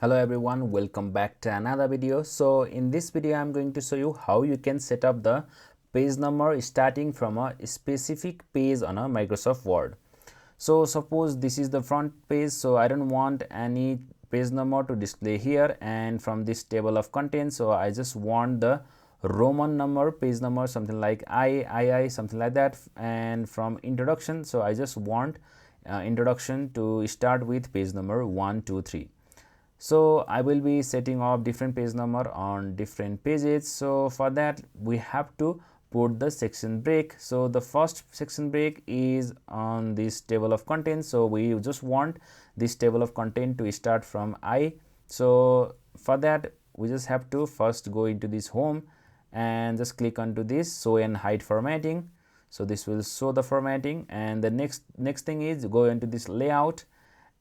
Hello everyone, welcome back to another video. So in this video I'm going to show you how you can set up the page number starting from a specific page on a Microsoft Word. So suppose this is the front page, so I don't want any page number to display here, and from this table of contents, so I just want the Roman number, page number, something like I, something like that. And from introduction, so I just want introduction to start with page number 1, 2, 3. So I will be setting up different page number on different pages. So for that we have to put the section break. So the first section break is on this table of contents, so we just want this table of content to start from I. So for that we just have to first go into this home and just click onto this show and hide formatting. So this will show the formatting, and the next thing is go into this layout.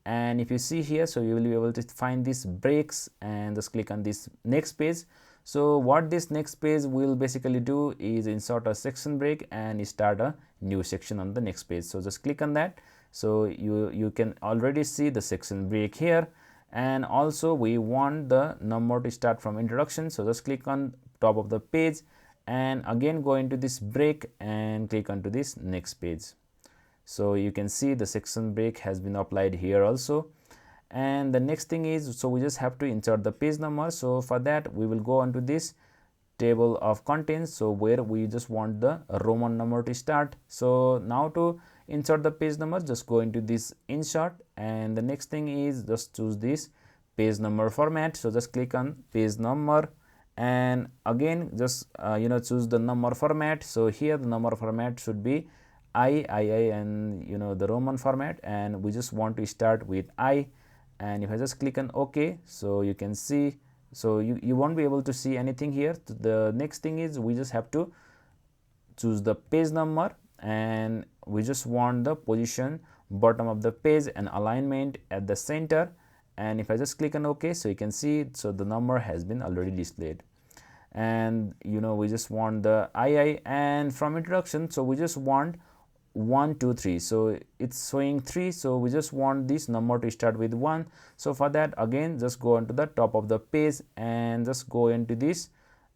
And if you see here, so you will be able to find these breaks and just click on this next page. So what this next page will basically do is insert a section break and start a new section on the next page. So just click on that. So you can already see the section break here, and also we want the number to start from introduction. So just click on top of the page and again go into this break and click onto this next page. So you can see the section break has been applied here also. And the next thing is, so we just have to insert the page number. So for that we will go onto this table of contents, so where we just want the Roman number to start. So now to insert the page number, just go into this insert, and the next thing is just choose this page number format. So just click on page number and again just choose the number format. So here the number format should be I, and the Roman format, and we just want to start with I. And if I just click on OK, so you can see, so you won't be able to see anything here. The next thing is we just have to choose the page number, and we just want the position bottom of the page and alignment at the center. And if I just click on OK, so you can see, so the number has been already displayed. And we just want the I, and from introduction, so we just want 1, 2, 3. So it's showing 3, so we just want this number to start with 1. So for that again just go onto the top of the page and just go into this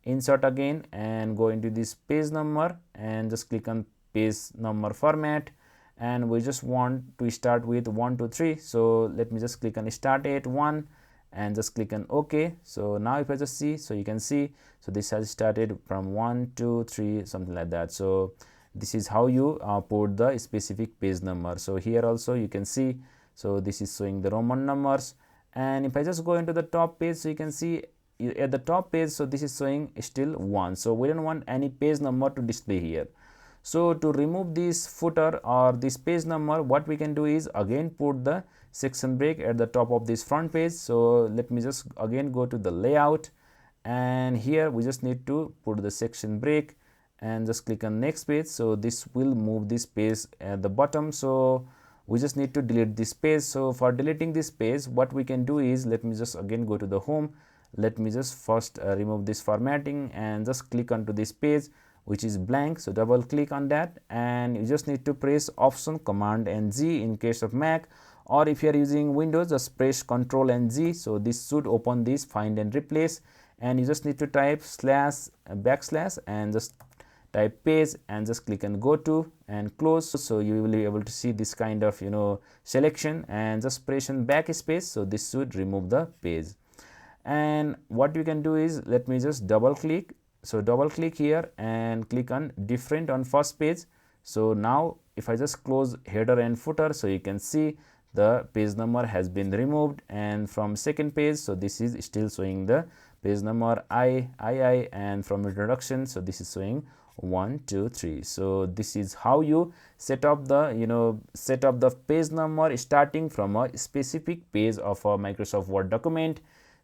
insert again and go into this page number and just click on page number format, and we just want to start with 1, 2, 3. So let me just click on start at 1 and just click on OK. So now if I just see, so you can see, so this has started from 1, 2, 3, something like that. So this is how you put the specific page number. So here also you can see, so this is showing the Roman numbers. And if I just go into the top page, so you can see at the top page, so this is showing still 1. So we don't want any page number to display here. So to remove this footer or this page number, what we can do is again put the section break at the top of this front page. So let me just again go to the layout, and here we just need to put the section break and just click on next page. So this will move this page at the bottom, so we just need to delete this page. So for deleting this page, what we can do is, let me just again go to the home. Let me just first remove this formatting and just click onto this page which is blank. So double click on that, and you just need to press Option Command and G in case of Mac, or if you are using Windows just press Ctrl and G. So this should open this find and replace, and you just need to type / and just type page and just click on Goto and close. So you will be able to see this kind of selection, and just press on backspace. So this should remove the page. And what you can do is, let me just double click. So double click here and click on different on first page. So now if I just close header and footer, so you can see the page number has been removed. And from second page, so this is still showing the page number I, and from introduction, so this is showing 1, 2, 3. So this is how you set up the page number starting from a specific page of a Microsoft Word document.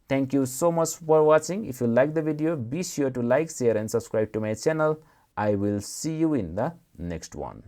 Thank you so much for watching. If you like the video, be sure to like, share and subscribe to my channel. I will see you in the next one.